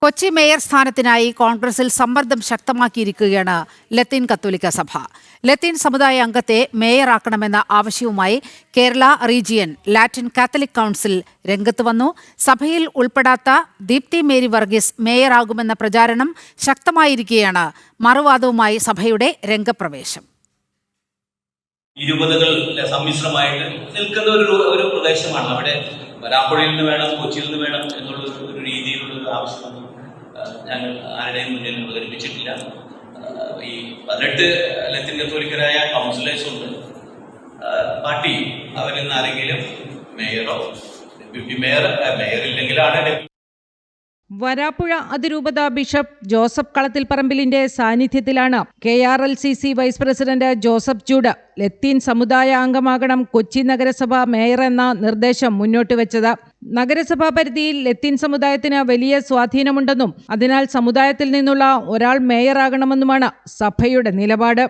Kochi mayor സ്ഥാനത്തിനായി കോൺഗ്രസിൽ സമ്മർദ്ദം ശക്തമാക്കിയിരിക്കുകയാണ് ലത്തീൻ കത്തോലിക്ക സഭ. ലത്തീൻ സമുദായ അംഗത്തെ മേയറാക്കണമെന്ന ആവശ്യവുമായി Kerala region Latin Catholic council രംഗത്ത് വന്നു. സഭയിൽ ഉൾപ്പെടാത്ത ദീപ്തി മേരി വർഗീസ് മേയറാകുമെന്ന പ്രചാരണം ശക്തമായിരിക്കെയാണ് മറുവാദവുമായി സഭയുടെ രംഗപ്രവേശം. ഇരുപതുകൾ സമ്മിശ്രമായിട്ട് നിൽക്കുന്ന ഒരു പ്രദേശമാണ്. അവിടെ വരാപ്പുഴയിൽ നിന്ന് വേണം, കൊച്ചിയിൽ നിന്ന് വേണം എന്നുള്ള ഒരു രീതിയിലുള്ള ഒരു ആവശ്യമൊന്നും ഞങ്ങൾ ആരുടെയും മുന്നിൽ അവതരിപ്പിച്ചിട്ടില്ല. ഈ 18 ലത്തീൻ കത്തോലിക്കരായ കൗൺസിലേഴ്സ് ഉണ്ട്. പാർട്ടി അവരിൽ നിന്ന് ആരെങ്കിലും മേയറോ ഡെപ്യൂട്ടി മേയർ ഇല്ലെങ്കിലാണ്. വരാപ്പുഴ അതിരൂപത ബിഷപ്പ് ജോസഫ് കളത്തിൽപ്പറമ്പിലിന്റെ സാന്നിധ്യത്തിലാണ് KRLCC വൈസ് പ്രസിഡന്റ് ജോസഫ് ചൂട് ലത്തീൻ സമുദായ അംഗമാകണം കൊച്ചി നഗരസഭ മേയർ എന്ന നിർദ്ദേശം മുന്നോട്ട് വെച്ചത്. നഗരസഭാ പരിധിയിൽ ലത്തീൻ സമുദായത്തിന് വലിയ സ്വാധീനമുണ്ടെന്നും അതിനാൽ സമുദായത്തിൽ നിന്നുള്ള ഒരാൾ മേയറാകണമെന്നുമാണ് സഭയുടെ നിലപാട്.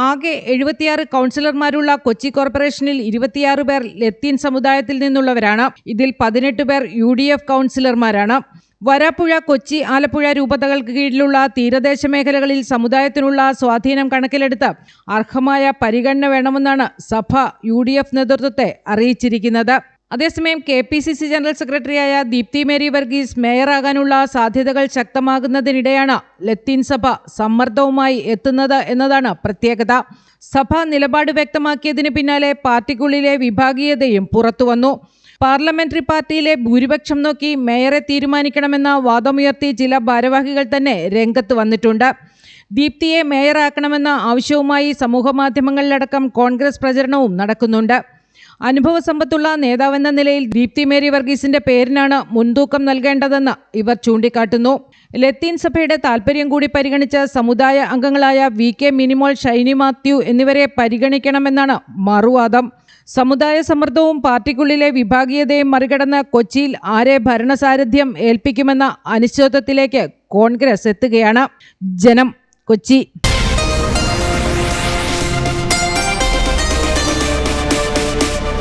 ആകെ 76 കൗൺസിലർമാരുള്ള കൊച്ചി കോർപ്പറേഷനിൽ 26 പേർ ലത്തീൻ സമുദായത്തിൽ നിന്നുള്ളവരാണ്. ഇതിൽ 18 പേർ UDF കൗൺസിലർമാരാണ്. വരാപ്പുഴ, കൊച്ചി, ആലപ്പുഴ രൂപതകൾക്ക് കീഴിലുള്ള തീരദേശ മേഖലകളിൽ സമുദായത്തിനുള്ള സ്വാധീനം കണക്കിലെടുത്ത് അർഹമായ പരിഗണന വേണമെന്നാണ് സഭ UDF നേതൃത്വത്തെ അറിയിച്ചിരിക്കുന്നത്. അതേസമയം KPCC ജനറൽ സെക്രട്ടറിയായ ദീപ്തി മേരി വർഗീസ് മേയറാകാനുള്ള സാധ്യതകൾ ശക്തമാകുന്നതിനിടെയാണ് ലത്തീൻ സഭ സമ്മർദ്ദവുമായി എത്തുന്നത് എന്നതാണ് പ്രത്യേകത. സഭ നിലപാട് വ്യക്തമാക്കിയതിന് പിന്നാലെ പാർട്ടിക്കുള്ളിലെ വിഭാഗീയതയും പുറത്തുവന്നു. പാർലമെന്ററി പാർട്ടിയിലെ ഭൂരിപക്ഷം നോക്കി മേയറെ തീരുമാനിക്കണമെന്ന വാദമുയർത്തി ചില ഭാരവാഹികൾ തന്നെ രംഗത്ത് വന്നിട്ടുണ്ട്. ദീപ്തിയെ മേയറാക്കണമെന്ന ആവശ്യവുമായി സമൂഹമാധ്യമങ്ങളിലടക്കം കോൺഗ്രസ് പ്രചരണവും നടക്കുന്നുണ്ട്. അനുഭവ സമ്പത്തുള്ള നേതാവെന്ന നിലയിൽ ദീപ്തി മേരി വർഗീസിന്റെ പേരിനാണ് മുൻതൂക്കം നൽകേണ്ടതെന്ന് ഇവർ ചൂണ്ടിക്കാട്ടുന്നു. ലത്തീൻ സഭയുടെ താൽപര്യം കൂടി പരിഗണിച്ച് സമുദായ അംഗങ്ങളായ VK മിനിമോൾ, ഷൈനി മാത്യു എന്നിവരെ പരിഗണിക്കണമെന്നാണ് മറുവാദം. സമുദായ സമ്മർദ്ദവും പാർട്ടിക്കുള്ളിലെ വിഭാഗീയതയും മറികടന്ന് കൊച്ചിയിൽ ആരെ ഭരണസാരഥ്യം ഏൽപ്പിക്കുമെന്ന അനിശ്ചിതത്വത്തിലേക്ക് കോൺഗ്രസ് എത്തുകയാണ്. ജനം, കൊച്ചി.